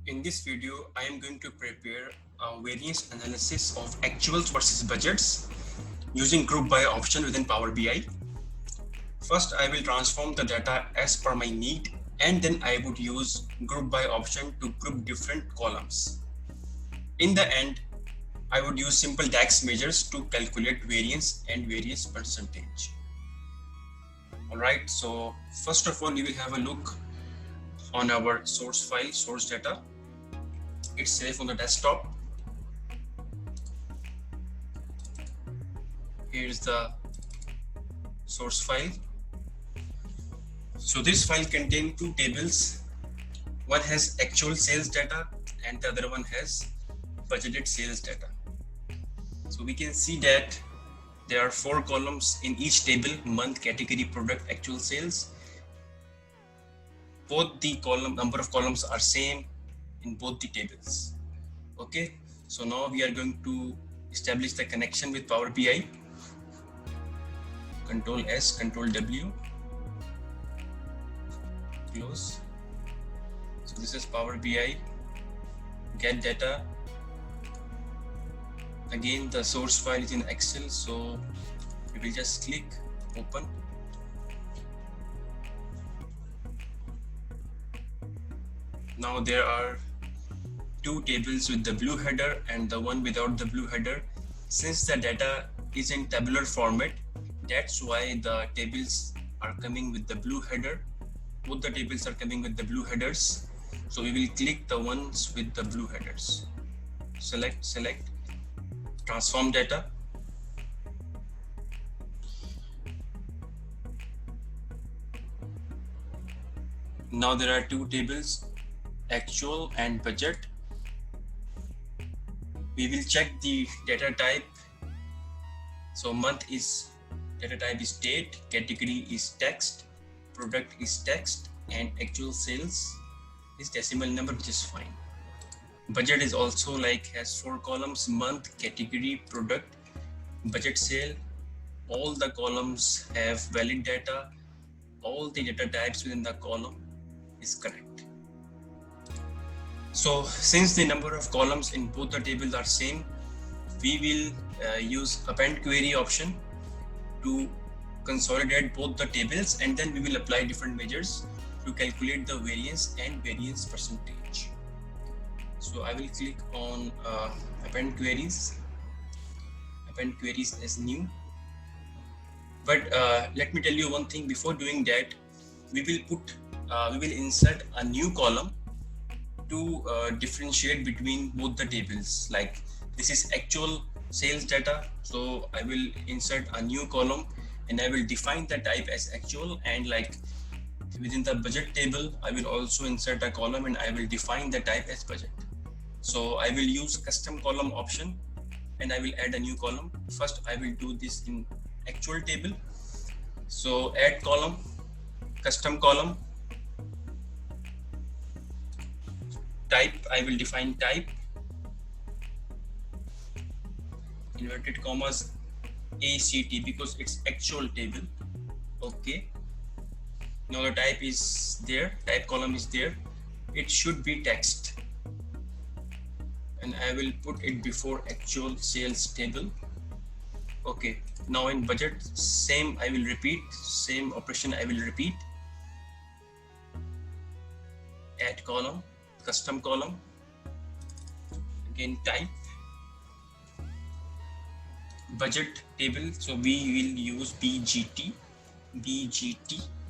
In this video, I am going to prepare a variance analysis of actuals versus budgets using group by option within Power BI. First, I will transform the data as per my need, and then I would use group by option to group different columns. In the end, I would use simple DAX measures to calculate variance and variance percentage. Alright, so first of all, we will have a look on our source file, source data. It's safe on the desktop. Here's the source file. So this file contains two tables. One has actual sales data and the other one has budgeted sales data. So we can see that there are 4 columns in each table: month, category, product, actual sales. Both the number of columns are same in both the tables. Okay, so now we are going to establish the connection with Power BI. Control S, Control W, close. So this is Power BI, get data. Again, the source file is in Excel, so we will just click open. Now there are two tables with the blue header and the one without the blue header. Since the data is in tabular format, that's why the tables are coming with the blue header. Both the tables are coming with the blue headers. So we will click the ones with the blue headers. Select, transform data. Now there are two tables, actual and budget. We will check the data type. So month is data type is date, category is text, product is text, and actual sales is decimal number, which is fine. Budget is also has 4 columns: month, category, product, budget sale. All the columns have valid data. All the data types within the column is correct. So since the number of columns in both the tables are same, we will use append query option to consolidate both the tables, and then we will apply different measures to calculate the variance and variance percentage. So I will click on append queries as new. But let me tell you one thing before doing that. We will insert a new column to differentiate between both the tables. Like this is actual sales data, so I will insert a new column and I will define the type as actual, and within the budget table I will also insert a column and I will define the type as budget. So I will use custom column option and I will add a new column. First I will do this in actual table. So add column, custom column, type, I will define type, inverted commas, ACT, because it's actual table. Okay, now the type is there, type column is there, it should be text, and I will put it before actual sales table. Okay, now in budget, same I will repeat, same operation I will repeat. Add column, custom column, again type, budget table, so we will use BGT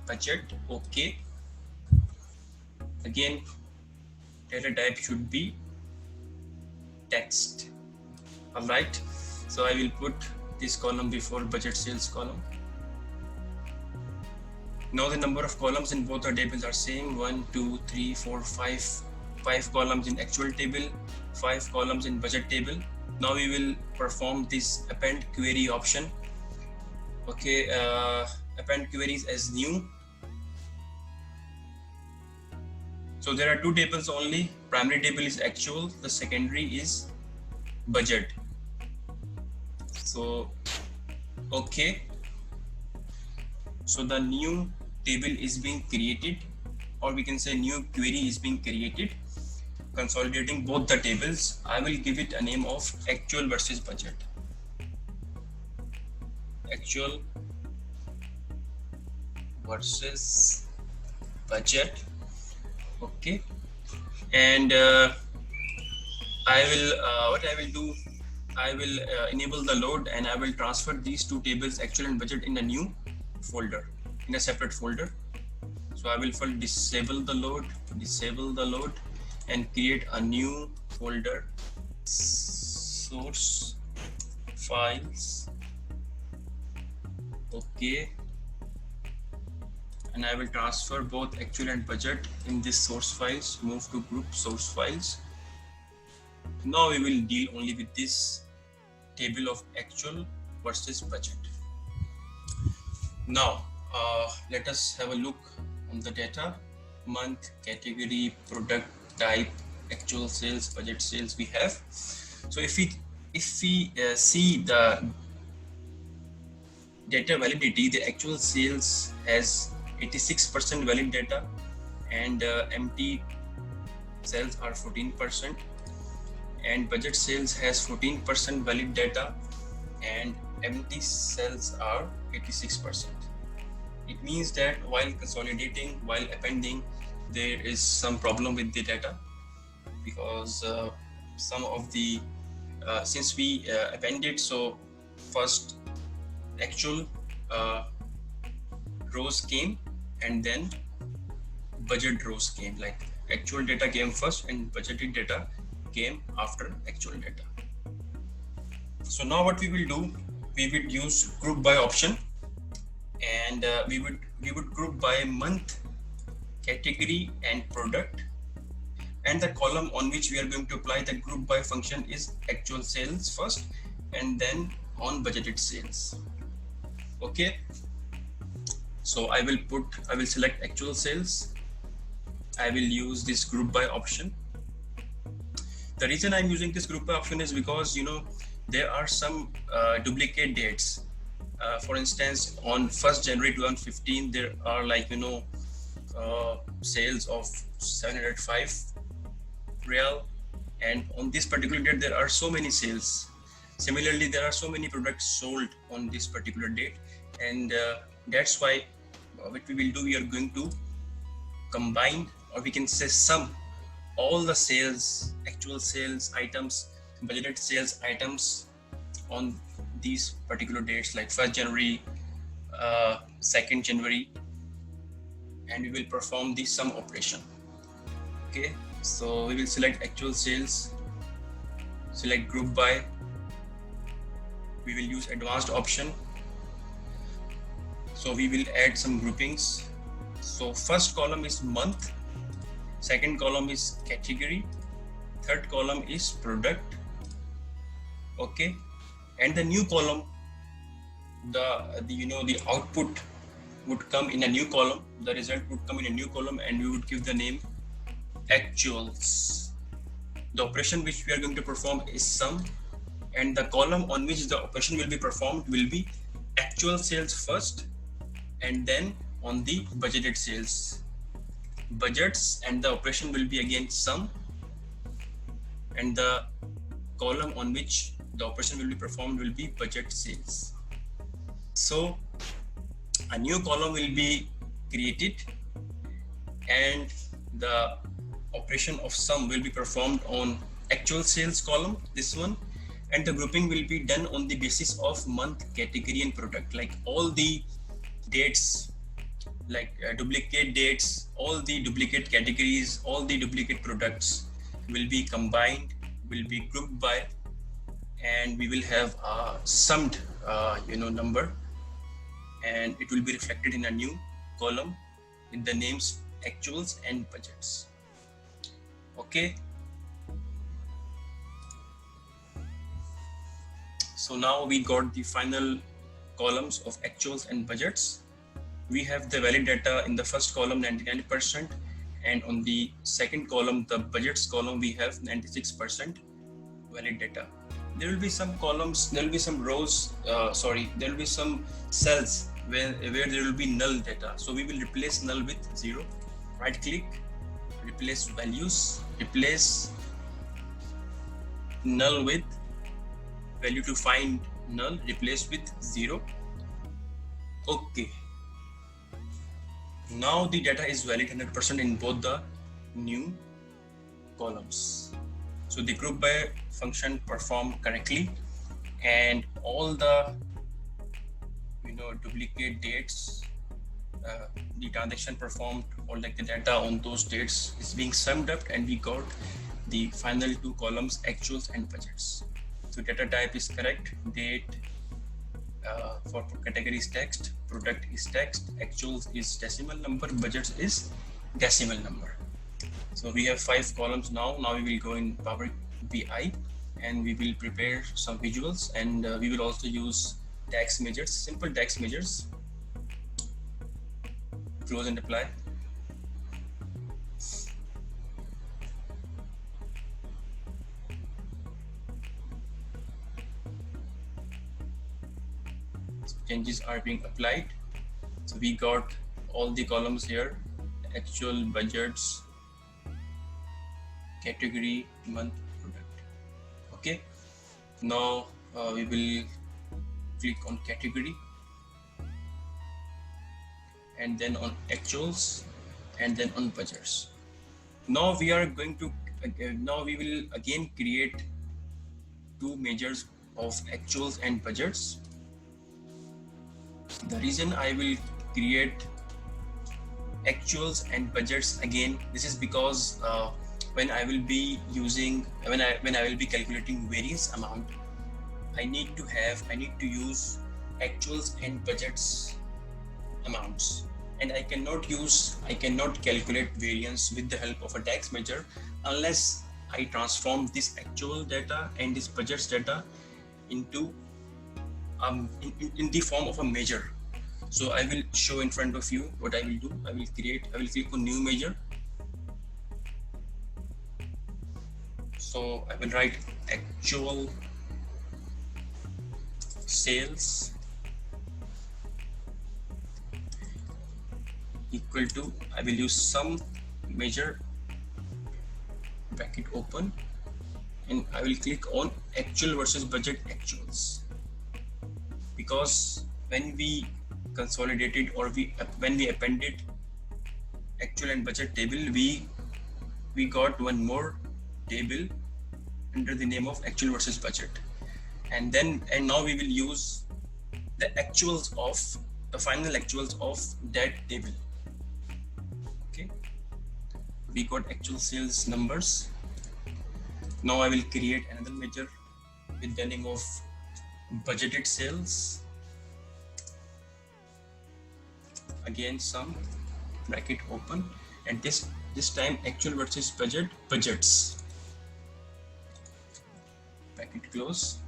budget. Okay, again data type should be text. All right, so I will put this column before budget sales column. Now the number of columns in both the tables are same: 1, 2, 3, 4, 5 columns in actual table, 5 columns in budget table. Now we will perform this append query option. Okay, append queries as new. So there are two tables only. Primary table is actual, the secondary is budget. So okay, so the new table is being created, or we can say new query is being created. consolidating both the tables, I will give it a name of actual versus budget. Actual versus budget. Okay, and I will what I will do, I will enable the load, and I will transfer these two tables, actual and budget, in a new folder, in a separate folder. So I will first disable the load, and create a new folder, source files. Okay, and I will transfer both actual and budget in this source files. Move to group source files. Now we will deal only with this table of actual versus budget. Now let us have a look on the data: month, category, product type, actual sales, budget sales we have. So if we see the data validity, the actual sales has 86% valid data, and empty sales are 14%, and budget sales has 14% valid data, and empty cells are 86%. It means that while consolidating, while appending, there is some problem with the data, because some of the since we appended, so first actual rows came and then budget rows came. Like actual data came first and budgeted data came after actual data. So now what we will do, we would use group by option, and we would group by month, category, and product, and the column on which we are going to apply the group by function is actual sales first, and then on budgeted sales. Okay, so I will select actual sales. I will use this group by option. The reason I'm using this group by option is because, you know, there are some duplicate dates. For instance, on 1st January 2015, there are, like, you know, sales of 705 real, and on this particular date there are so many sales. Similarly, there are so many products sold on this particular date, and that's why what we will do, we are going to combine, or we can say sum, all the sales, actual sales items, budgeted sales items on these particular dates, like 1st January, 2nd January, and we will perform the sum operation. Okay, so we will select actual sales, select group by, we will use advanced option. So we will add some groupings. So first column is month, second column is category, third column is product. Okay, and the new column, the output would come in a new column, the result would come in a new column, and we would give the name actuals. The operation which we are going to perform is sum, and the column on which the operation will be performed will be actual sales first, and then on the budgeted sales, budgets, and the operation will be again sum, and the column on which the operation will be performed will be budget sales. So a new column will be created, and the operation of sum will be performed on actual sales column, this one, and the grouping will be done on the basis of month, category, and product. Like all the dates, like duplicate dates, all the duplicate categories, all the duplicate products will be combined, will be grouped by, and we will have a summed number, and it will be reflected in a new column with the names actuals and budgets. Okay, so now we got the final columns of actuals and budgets. We have the valid data in the first column 99%, and on the second column, the budgets column, we have 96% valid data. There will be some columns, there will be some rows, there will be some cells where there will be null data. So we will replace null with 0. Right click, replace values, replace null with value to find null, replace with 0. Okay, now the data is valid 100% in both the new columns. So the group by function performed correctly, and all the duplicate dates, the transaction performed, or like the data on those dates is being summed up, and we got the final two columns, actuals and budgets. So data type is correct, date for category is text, product is text, actuals is decimal number, budgets is decimal number. So we have 5 columns now. Now we will go in Power BI and we will prepare some visuals, and we will also use DAX measures, simple DAX measures. Close and apply. So changes are being applied. So we got all the columns here: actual, budgets, category, month, product. Okay, now we will click on category, and then on actuals, and then on budgets. Now we are going to now we will again create two measures of actuals and budgets. The reason I will create actuals and budgets again, this is because when I will be calculating variance amount, I need to use actuals and budgets amounts, and I cannot calculate variance with the help of a DAX measure unless I transform this actual data and this budgets data into in the form of a measure. So I will show in front of you what I will do. I will click on new measure. So I will write actual sales equal to, I will use some measure, bracket open, and I will click on actual versus budget actuals, because when we consolidated or when we appended actual and budget table, we got one more table under the name of actual versus budget, and now we will use the actuals of the final actuals of that table. Okay, we got actual sales numbers. Now I will create another measure with the name of budgeted sales. Again, some bracket open, and this time actual versus budgets, bracket close.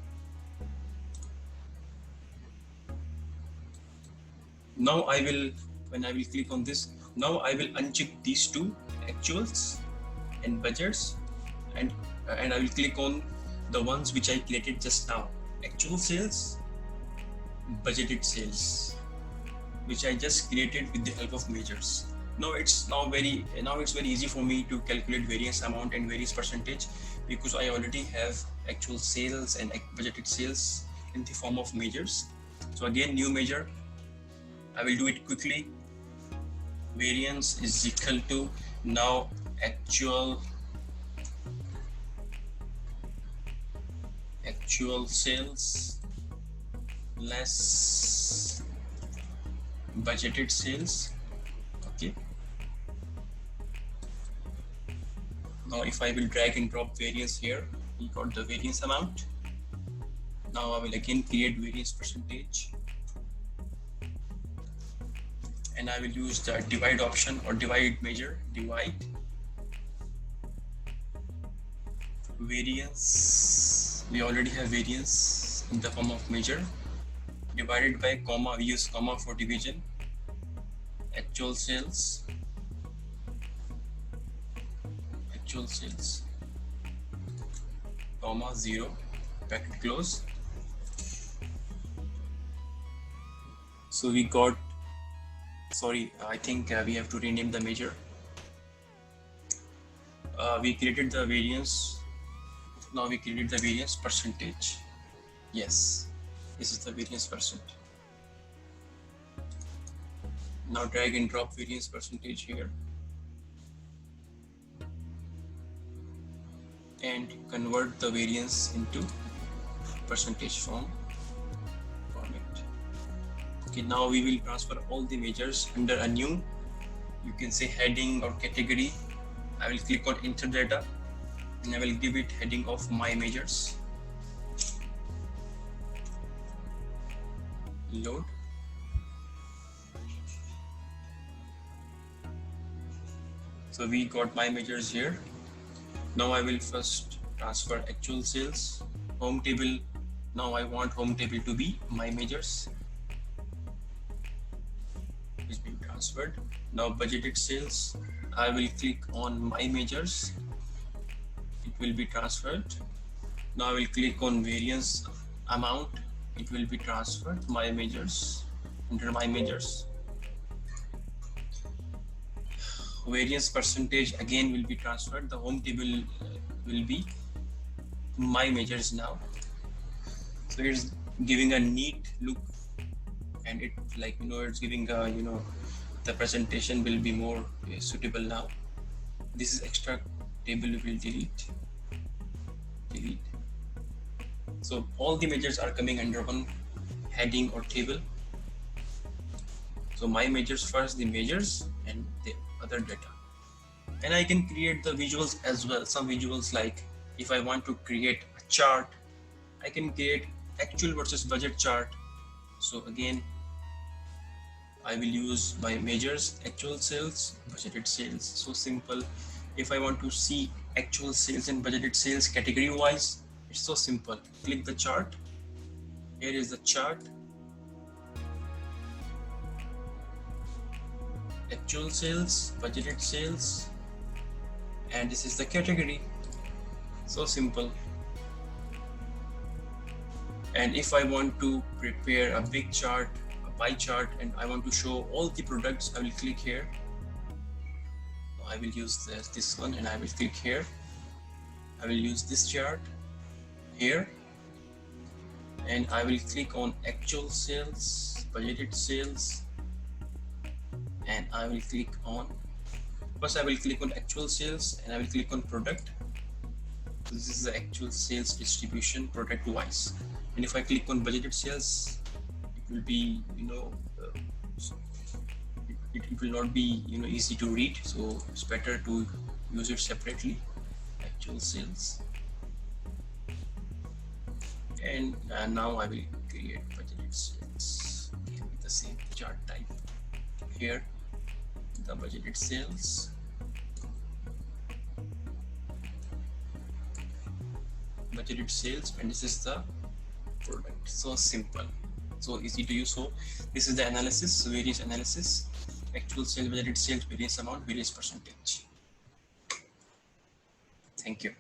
Now when I will click on this, now I will uncheck these two, actuals and budgets, and I will click on the ones which I created just now, actual sales, budgeted sales, which I just created with the help of measures. Now it's very easy for me to calculate variance amount and variance percentage, because I already have actual sales and budgeted sales in the form of measures. So again, new measure, I will do it quickly. Variance is equal to now actual sales less budgeted sales. Okay, now if I will drag and drop variance here, we got the variance amount. Now I will again create variance percentage, and I will use the divide option or divide measure, divide variance. We already have variance in the form of measure, divided by comma. We use comma for division. Actual sales, comma 0, bracket close. So we got, sorry, I think we have to rename the measure. we created the variance. Now we created the variance percentage. Yes, this is the variance percent. Now drag and drop variance percentage here and convert the variance into percentage format. Okay, now we will transfer all the measures under a new, you can say, heading or category. I will click on enter data and I will give it heading of my measures. Load. So we got my measures here. Now I will first transfer actual sales. Home table. Now I want home table to be my measures. It's been transferred. Now budgeted sales. I will click on my measures. It will be transferred. Now I will click on variance amount. It will be transferred. My measures. Under my measures. Variance percentage again will be transferred. The home table will be my measures now. So it's giving a neat look, and it, like, it's giving a, the presentation will be more suitable now. This is extra table. We will delete. So all the measures are coming under one heading or table. So my measures first, the measures and the other data. And I can create the visuals as well. Some visuals, like if I want to create a chart, I can create actual versus budget chart. So again, I will use my measures, actual sales, budgeted sales. So simple. If I want to see actual sales and budgeted sales category wise, it's so simple. Click the chart. Here is the chart. Actual sales, budgeted sales, and this is the category. So simple. And if I want to prepare a big chart, a pie chart, and I want to show all the products, I will click here. I will use this one, and I will click here. I will use this chart here, and I will click on actual sales, budgeted sales, and I will click on, first I will click on actual sales, and I will click on product. So this is the actual sales distribution product wise. And if I click on budgeted sales, it will be, it will not be, easy to read. So it's better to use it separately. Actual sales. And now I will create budgeted sales with the same chart type. Here, the budgeted sales. Budgeted sales, and this is the product. So simple, so easy to use. So this is the analysis, variance analysis, actual sales, budgeted sales, variance amount, variance percentage. Thank you.